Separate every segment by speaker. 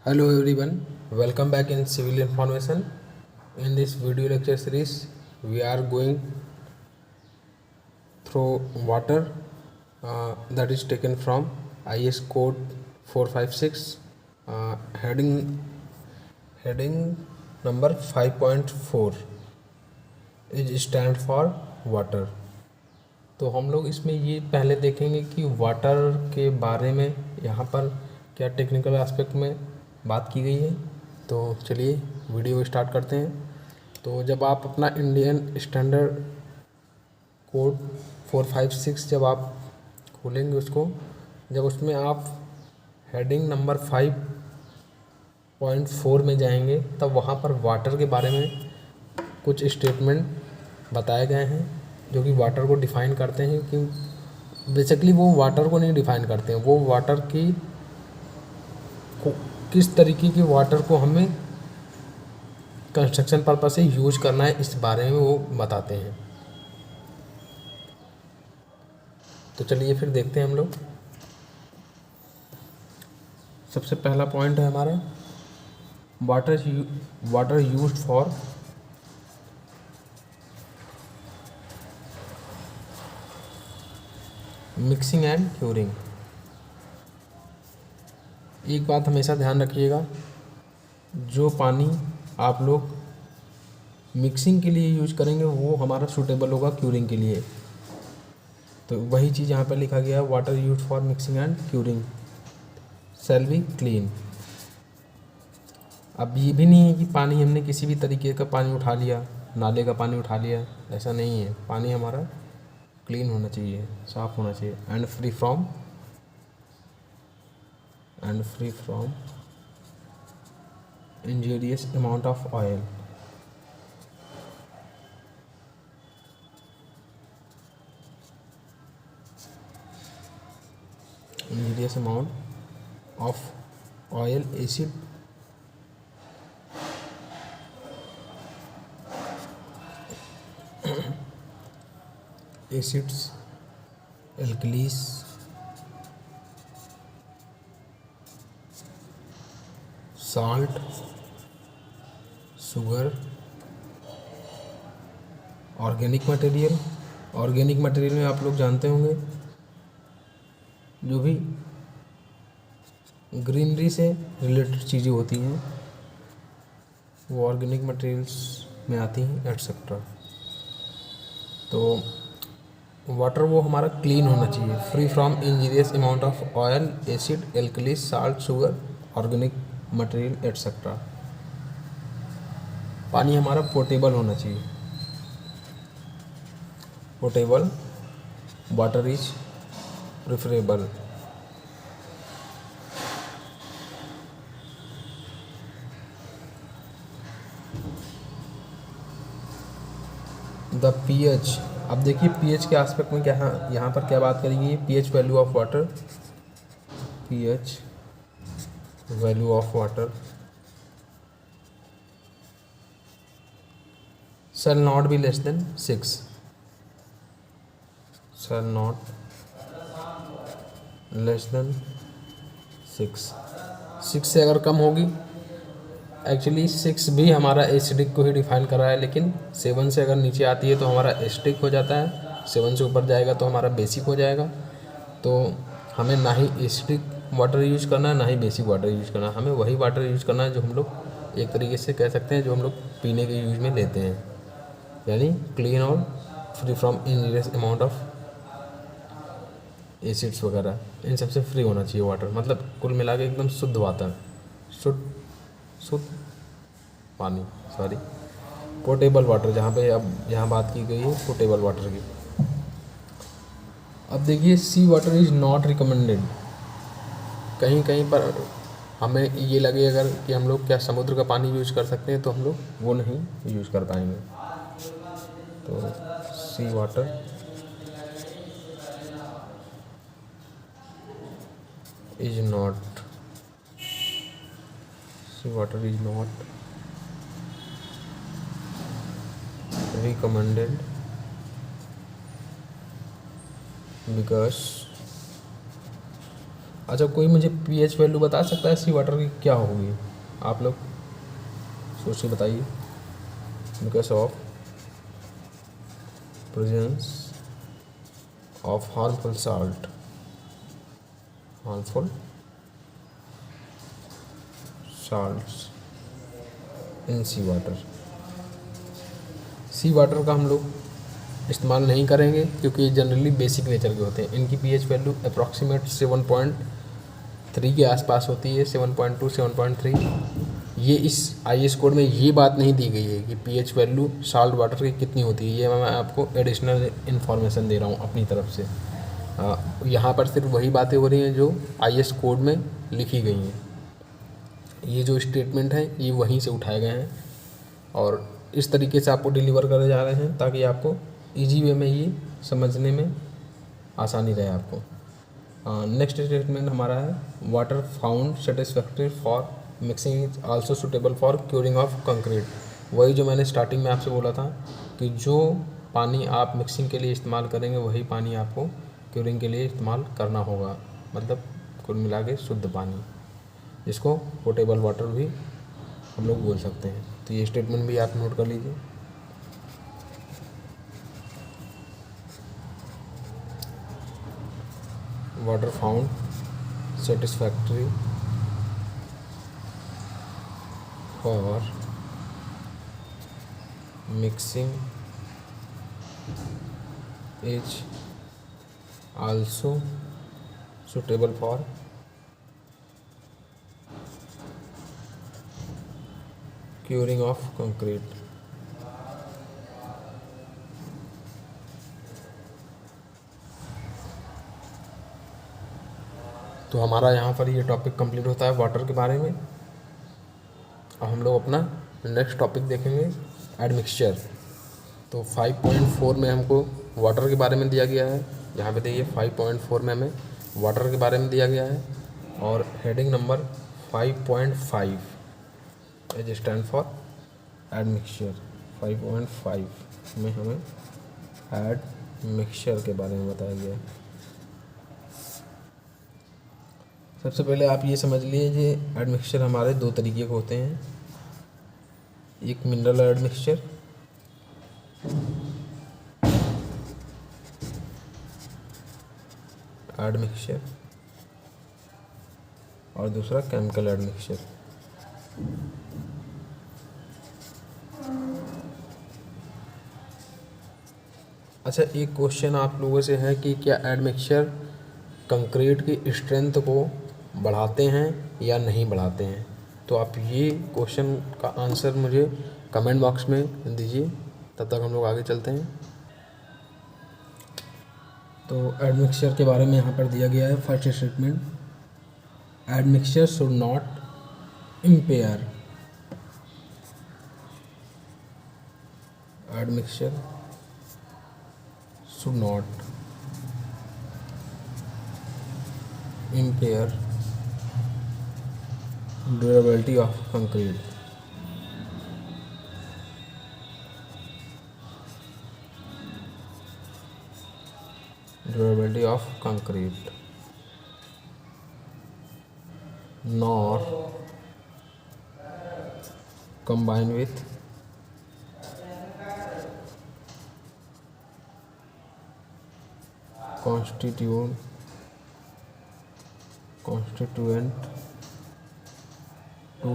Speaker 1: Hello everyone, welcome back in Civil Information. In this video lecture series, we are going through water that is taken from IS code 456 heading number 5.4 is stand for water. तो हम लोग इसमें ये पहले देखेंगे कि water के बारे में यहाँ पर क्या टेक्निकल एस्पेक्ट में बात की गई है। तो चलिए वीडियो स्टार्ट करते हैं। तो जब आप अपना इंडियन स्टैंडर्ड कोड 456 जब आप खोलेंगे उसको, जब उसमें आप हेडिंग नंबर 5.4 में जाएंगे तब वहाँ पर वाटर के बारे में कुछ स्टेटमेंट बताए गए हैं जो कि वाटर को डिफ़ाइन करते हैं। कि बेसिकली वो वाटर को नहीं डिफ़ाइन करते हैं, वो वाटर की किस तरीके की वाटर को हमें कंस्ट्रक्शन पर्पस से यूज करना है इस बारे में वो बताते हैं। तो चलिए फिर देखते हैं हम लोग। सबसे पहला पॉइंट है हमारा water used for mixing and curing. एक बात हमेशा ध्यान रखिएगा, जो पानी आप लोग मिक्सिंग के लिए यूज करेंगे वो हमारा सूटेबल होगा क्यूरिंग के लिए। तो वही चीज़ यहाँ पर लिखा गया है, water use for mixing and curing shall be clean. अब ये भी नहीं है कि पानी हमने किसी भी तरीके का पानी उठा लिया, नाले का पानी उठा लिया, ऐसा नहीं है। पानी हमारा क्लीन होना चाहिए, साफ़ होना चाहिए and free from injurious amount of oil. Injurious amount of oil, acids, alkalis, salt, sugar, organic material में आप लोग जानते होंगे जो भी ग्रीनरी से रिलेटेड चीज़ें होती हैं वो ऑर्गेनिक मटेरियल्स में आती हैं एटसेट्रा। तो वाटर वो हमारा क्लीन होना चाहिए, free from injurious amount of oil, acid, alkalis, salt, sugar, organic material etcetera. पानी हमारा पोर्टेबल होना चाहिए। Portable water is preferable. The pH, अब देखिए पीएच के एस्पेक्ट में क्या यहाँ पर क्या बात करेंगे, pH value of water, pH value of water shall not be less than 6, shall not less than 6 से अगर कम होगी, एक्चुअली 6 भी हमारा एसिडिक को ही डिफाइन कर रहा है, लेकिन 7 से अगर नीचे आती है तो हमारा एसिडिक हो जाता है, 7 से ऊपर जाएगा तो हमारा बेसिक हो जाएगा। तो हमें ना ही एसिडिक वाटर यूज करना है ना ही बेसिक वाटर यूज करना है, हमें वही वाटर यूज करना है जो हम लोग एक तरीके से कह सकते हैं जो हम लोग पीने के यूज में लेते हैं, यानी क्लीन और free from injurious amount of acids वगैरह, इन सब से फ्री होना चाहिए वाटर। मतलब कुल मिला के एकदम शुद्ध वाटर, शुद्ध पानी, सॉरी पोर्टेबल वाटर, जहाँ पे अब यहाँ बात की गई है पोर्टेबल वाटर की। अब देखिए सी वाटर इज़ नॉट रिकमेंडेड। कहीं कहीं पर हमें ये लगे अगर कि हम लोग क्या समुद्र का पानी यूज़ कर सकते हैं तो हम लोग वो नहीं यूज़ कर पाएंगे। तो sea water is not recommended because अच्छा, कोई मुझे पीएच वैल्यू बता सकता है सी वाटर की क्या होगी? आप लोग सोच के बताइए। Because of presence of harmful salt, harmful salts in sea water. Sea water का हम लोग इस्तेमाल नहीं करेंगे क्योंकि ये जनरली बेसिक नेचर के होते हैं। इनकी पीएच वैल्यू अप्रॉक्सीमेट 7.3 के आसपास होती है, 7.2 7.3। ये इस आईएस कोड में ये बात नहीं दी गई है कि पीएच वैल्यू साल्ट वाटर की कितनी होती है। ये मैं आपको एडिशनल इन्फॉर्मेशन दे रहा हूँ अपनी तरफ से। यहाँ पर सिर्फ वही बातें हो रही हैं जो आईएस कोड में लिखी गई हैं। ये जो स्टेटमेंट हैं ये वहीं से उठाए गए हैं और इस तरीके से आपको डिलीवर करे जा रहे हैं ताकि आपको इजी वे में ये समझने में आसानी रहे आपको। नेक्स्ट स्टेटमेंट हमारा है water found satisfactory for mixing is also suitable for curing of concrete. वही जो मैंने स्टार्टिंग में आपसे बोला था कि जो पानी आप मिक्सिंग के लिए इस्तेमाल करेंगे वही पानी आपको क्यूरिंग के लिए इस्तेमाल करना होगा, मतलब कुल मिला के शुद्ध पानी, जिसको पोटेबल वाटर भी हम लोग बोल सकते हैं। तो ये स्टेटमेंट भी आप नोट कर लीजिए। Water found satisfactory for mixing is also suitable for curing of concrete. तो हमारा यहाँ पर ये टॉपिक कंप्लीट होता है वाटर के बारे में। अब हम लोग अपना नेक्स्ट टॉपिक देखेंगे एडमिक्सचर। तो 5.4 में हमको वाटर के बारे में दिया गया है। यहाँ पे देखिए 5.4 में हमें वाटर के बारे में दिया गया है और heading number 5.5 as stand for admixture. 5.5 में हमें एडमिक्सचर के बारे में बताया गया है। सबसे पहले आप ये समझ लीजिए एडमिक्सचर हमारे दो तरीके के होते हैं। एक मिनरल एडमिक्सचर और दूसरा केमिकल एडमिक्सचर। अच्छा, एक क्वेश्चन आप लोगों से है कि क्या एडमिक्सचर कंक्रीट की स्ट्रेंथ को बढ़ाते हैं या नहीं बढ़ाते हैं? तो आप ये क्वेश्चन का आंसर मुझे कमेंट बॉक्स में दीजिए, तब तक हम लोग आगे चलते हैं। तो एडमिक्सचर के बारे में यहाँ पर दिया गया है first statement, admixture should not empire, admixture should not impair durability of concrete। Durability of concrete nor combine with constituent to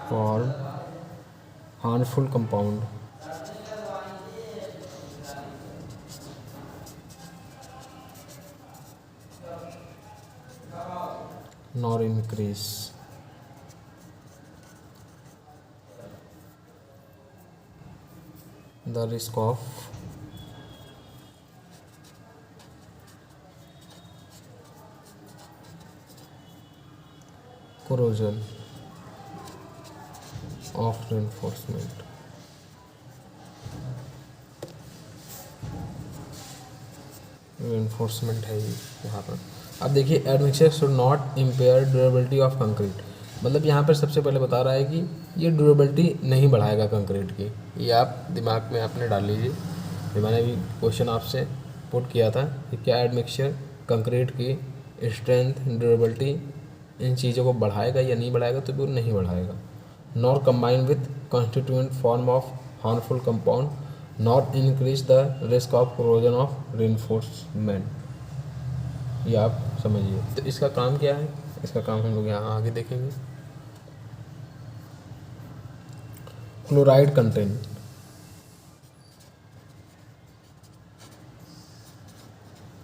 Speaker 1: form harmful compound nor increase the risk of corrosion of reinforcement। reinforcement है ये यहाँ पर। अब देखिए admixture should not empire durability of concrete, मतलब यहाँ पर सबसे पहले बता रहा है कि ये ड्यूरेबिलिटी नहीं बढ़ाएगा कंक्रीट की। ये आप दिमाग में आपने डाल लीजिए। ये मैंने भी क्वेश्चन आपसे पुट किया था कि क्या एडमिक्सचर कंक्रीट की स्ट्रेंथ, ड्यूरेबिलिटी, इन चीज़ों को बढ़ाएगा या नहीं बढ़ाएगा, तो वो नहीं बढ़ाएगा। Nor combine with constituent form of harmful compound, nor increase the risk of corrosion of reinforcement. ये आप समझिए। तो इसका काम क्या है, इसका काम हम लोग यहाँ आगे देखेंगे। Chloride content,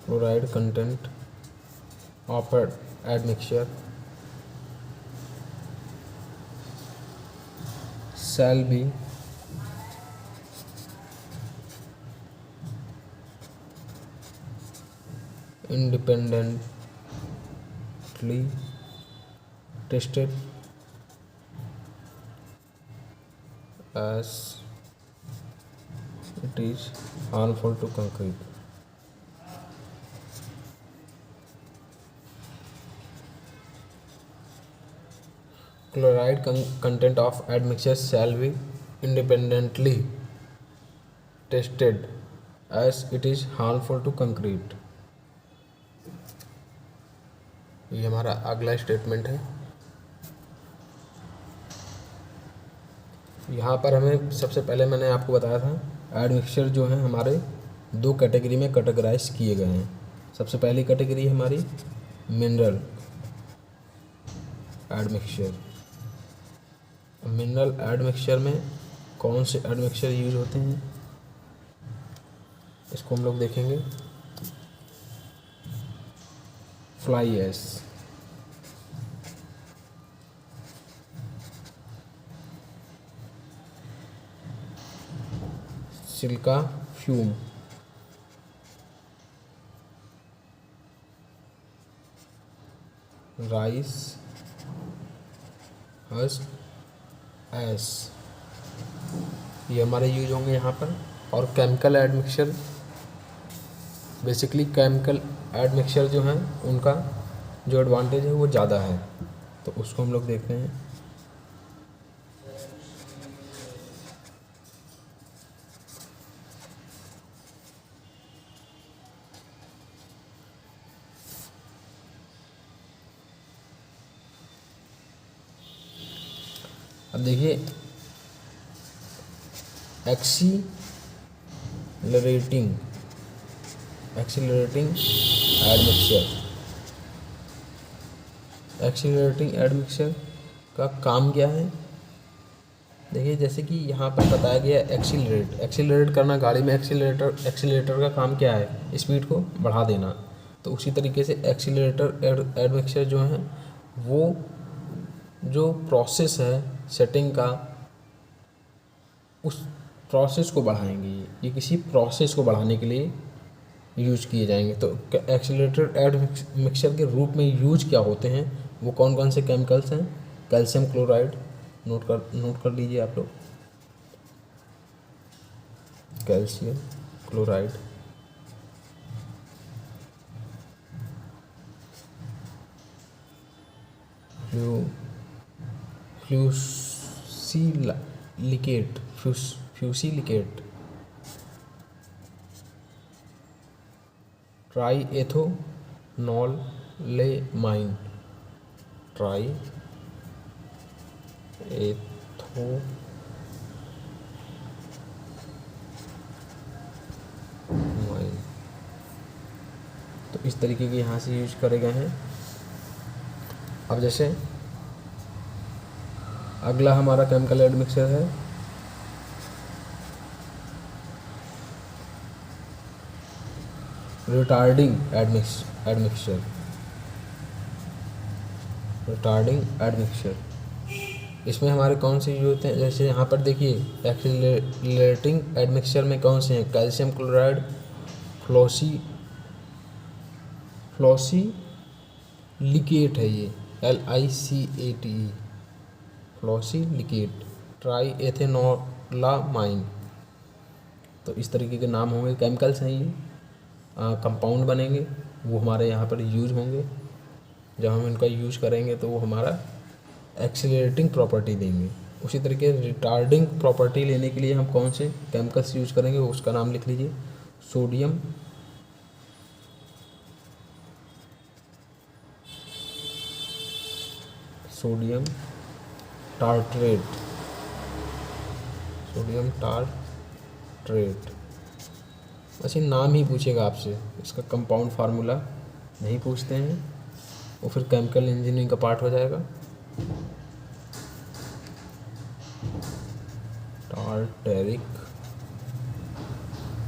Speaker 1: chloride content of admixture shall be independently tested as it is harmful to concrete. Chloride content of admixture shall be independently tested as it is harmful to concrete. ये हमारा अगला स्टेटमेंट है। यहाँ पर हमें सबसे पहले मैंने आपको बताया था एडमिक्सचर जो है हमारे दो कैटेगरी में कैटेगराइज किए गए हैं। सबसे पहली कैटेगरी है हमारी मिनरल एडमिक्सचर। मिनरल एडमिक्सचर में कौन से एडमिक्सचर यूज होते हैं, इसको हम लोग देखेंगे। Fly ash, silica fume, rice husk ash, ये हमारे यूज होंगे यहाँ पर। और chemical admixture, basically chemical admixture जो है उनका जो एडवांटेज है वो ज़्यादा है, तो उसको हम लोग देखते हैं। अब देखिए एक्सीलरेटिंग एडमिक्सचर, एक्सीलरेटिंग एडमिक्सचर का काम क्या है। देखिए जैसे कि यहाँ पर बताया गया एक्सीलरेट करना, गाड़ी में एक्सीलरेटर का काम क्या है, स्पीड को बढ़ा देना। तो उसी तरीके से एक्सीलरेटर एडमिक्सचर जो है वो जो प्रोसेस है सेटिंग का, उस प्रोसेस को बढ़ाएंगे। ये किसी प्रोसेस को बढ़ाने के लिए यूज किए जाएंगे। तो एक्सीलरेटर एडमिक्सचर के रूप में यूज क्या होते हैं, वो कौन कौन से केमिकल्स हैं। कैल्शियम क्लोराइड, नोट कर लीजिए आप लोग, कैल्शियम क्लोराइड, फ्यूसिलिकेट, ट्राईएथोनॉलेमाइन, तो इस तरीके के यहाँ से यूज करे गए हैं। अब जैसे अगला हमारा केमिकल एडमिक्सचर है रिटार्डिंग एडमिक्सचर। इसमें हमारे कौन से यूज होते हैं, जैसे यहाँ पर देखिए एक्सीलरेटिंग एडमिक्सचर में कौन से हैं, कैल्शियम क्लोराइड, फ्लोसीलिकेट है ये, LICATE, फ्लोसीलिकेट, ट्राईएथेनोलामाइन। तो इस तरीके के नाम होंगे, केमिकल्स हैं ये, कंपाउंड बनेंगे, वो हमारे यहाँ पर यूज होंगे। जब हम इनका यूज करेंगे तो वो हमारा एक्सीलरेटिंग प्रॉपर्टी देंगे। उसी तरीके रिटार्डिंग प्रॉपर्टी लेने के लिए हम कौन से केमिकल्स यूज करेंगे, उसका नाम लिख लीजिए। Sodium sodium tartrate, sodium tartrate. बस ये नाम ही पूछेगा आपसे, इसका कंपाउंड फार्मूला नहीं पूछते हैं, वो फिर केमिकल इंजीनियरिंग का पार्ट हो जाएगा। टार्टेरिक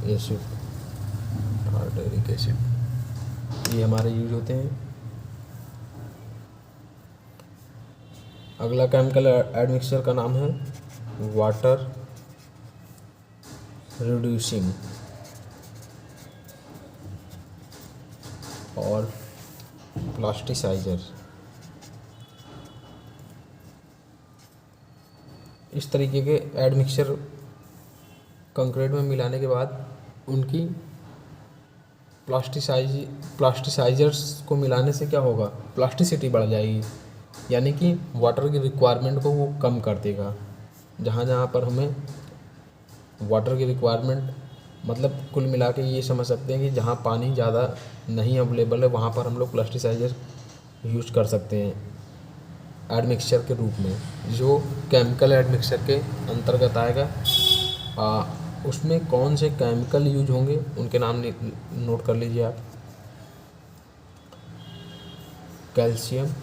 Speaker 1: एसिड, टार्टेरिक एसिड ये हमारे यूज होते हैं। अगला केमिकल एडमिक्सचर का नाम है वाटर रिड्यूसिंग और प्लास्टिसाइजर। इस तरीके के एडमिक्सचर कंक्रीट में मिलाने के बाद उनकी प्लास्टिसाइजर्स को मिलाने से क्या होगा, प्लास्टिसिटी बढ़ जाएगी, यानी कि वाटर की रिक्वायरमेंट को वो कम कर देगा। जहाँ जहाँ पर हमें वाटर की रिक्वायरमेंट, मतलब कुल मिला के ये समझ सकते हैं कि जहाँ पानी ज़्यादा नहीं अवेलेबल है वहाँ पर हम लोग प्लास्टिसाइजर यूज कर सकते हैं एडमिक्सचर के रूप में, जो केमिकल एडमिक्सचर के अंतर्गत आएगा। उसमें कौन से केमिकल यूज होंगे उनके नाम नोट कर लीजिए आप। Calcium,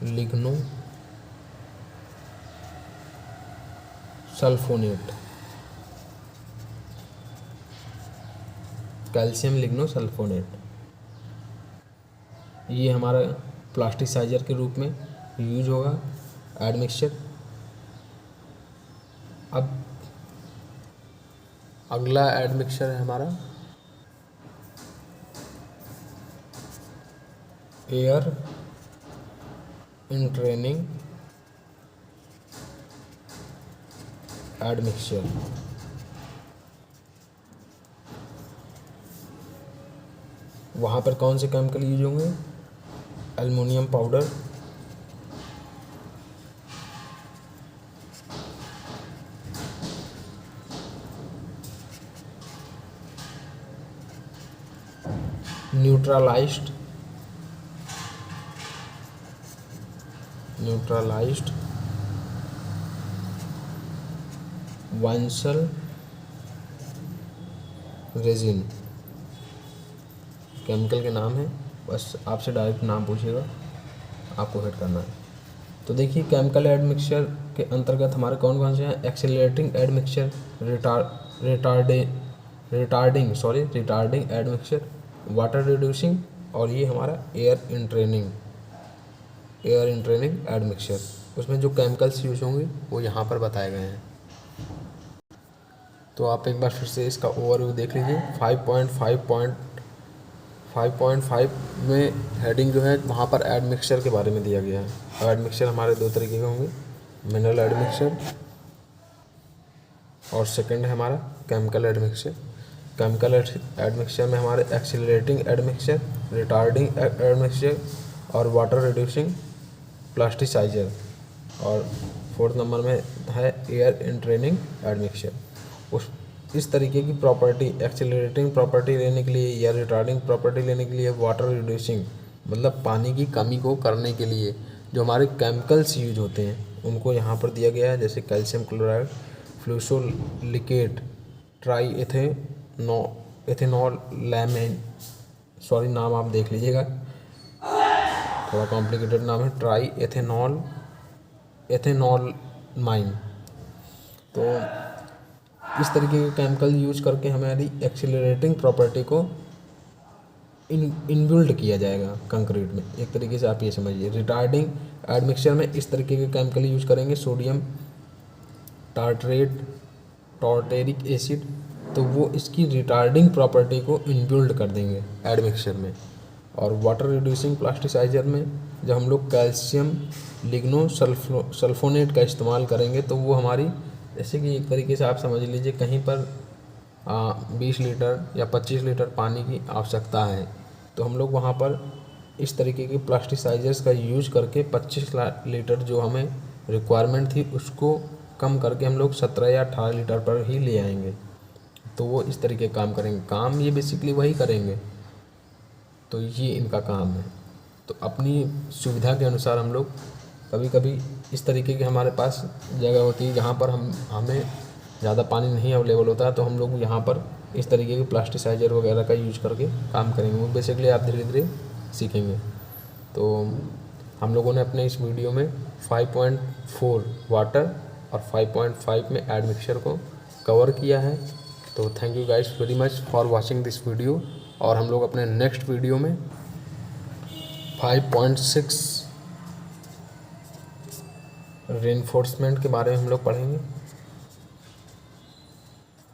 Speaker 1: lignosulphonate, calcium lignosulphonate, ये हमारा प्लास्टिसाइजर के रूप में यूज होगा एडमिक्सचर। अब अगला एडमिक्सचर है हमारा एयर इंट्रेनिंग एडमिक्सचर। वहाँ पर कौन से केमिकल यूज होंगे, aluminium powder, neutralized vinsol resin, chemical के नाम है, बस आपसे डायरेक्ट नाम पूछेगा, आपको हिट करना है। तो देखिए केमिकल एडमिक्सचर के अंतर्गत हमारे कौन कौन से हैं, accelerating admixture, retarding admixture, water reducing, और ये हमारा एयर इंट्रेनिंग एडमिक्सचर। उसमें जो केमिकल्स यूज होंगे वो यहाँ पर बताए गए हैं। तो आप एक बार फिर से इसका ओवरव्यू देख लीजिए। 5.5 में हेडिंग जो है वहाँ पर एडमिक्सचर के बारे में दिया गया है। और एडमिक्सचर हमारे दो तरीके के होंगे, मिनरल एडमिक्सचर और सेकंड है हमारा केमिकल एडमिक्सचर। केमिकल एडमिक्सचर में हमारे एक्सीलरेटिंग एडमिक्सचर, रिटार्डिंग एडमिक्सचर और वाटर रिड्यूसिंग प्लास्टिसाइजर, और फोर्थ नंबर में है एयर इंट्रेनिंग एडमिक्सचर। उस इस तरीके की प्रॉपर्टी, एक्सीलरेटिंग प्रॉपर्टी लेने के लिए या रिटार्डिंग प्रॉपर्टी लेने के लिए, वाटर रिड्यूसिंग मतलब पानी की कमी को करने के लिए जो हमारे केमिकल्स यूज होते हैं उनको यहाँ पर दिया गया है, जैसे calcium chloride, fluosilicate, triethanolamine, sorry नाम आप देख लीजिएगा, थोड़ा कॉम्प्लिकेटेड नाम है, ट्राई एथेनॉल माइन। तो इस तरीके के केमिकल यूज करके हमारी एक्सीलरेटिंग प्रॉपर्टी को इनबिल्ड किया जाएगा कंक्रीट में। एक तरीके से आप ये समझिए। रिटार्डिंग एडमिक्सचर में इस तरीके के केमिकल यूज करेंगे, सोडियम टार्ट्रेट, टार्टेरिक एसिड, तो वो इसकी रिटार्डिंग प्रॉपर्टी को इनबिल्ड कर देंगे एडमिक्सचर में। और वाटर रिड्यूसिंग प्लास्टिसाइजर में जब हम लोग कैल्शियम लिग्नो सल्फोनेट का इस्तेमाल करेंगे तो वो हमारी, जैसे कि एक तरीके से आप समझ लीजिए कहीं पर 20 लीटर या 25 लीटर पानी की आवश्यकता है, तो हम लोग वहाँ पर इस तरीके के प्लास्टिसाइजर्स का यूज करके 25 लीटर जो हमें रिक्वायरमेंट थी उसको कम करके हम लोग 17 या 18 लीटर पर ही ले आएंगे। तो वो इस तरीके काम करेंगे, काम ये बेसिकली वही करेंगे तो ये इनका काम है। तो अपनी सुविधा के अनुसार हम लोग कभी कभी इस तरीके की हमारे पास जगह होती है जहाँ पर हमें ज़्यादा पानी नहीं अवेलेबल होता है, तो हम लोग यहाँ पर इस तरीके के प्लास्टिसाइजर वगैरह का यूज करके काम करेंगे। वो बेसिकली आप धीरे धीरे सीखेंगे। तो हम लोगों ने अपने इस वीडियो में 5.4 वाटर और 5.5 में एडमिक्सचर को कवर किया है। तो thank you guys very much for watching this video. और हम लोग अपने नेक्स्ट वीडियो में 5.6 रेनफोर्समेंट के बारे में हम लोग पढ़ेंगे।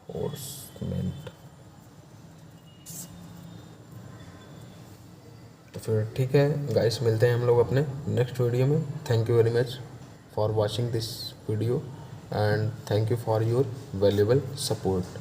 Speaker 1: फोर्समेंट। तो फिर ठीक है गाइस, मिलते हैं हम लोग अपने नेक्स्ट वीडियो में। Thank you very much for watching this video and thank you for your valuable support.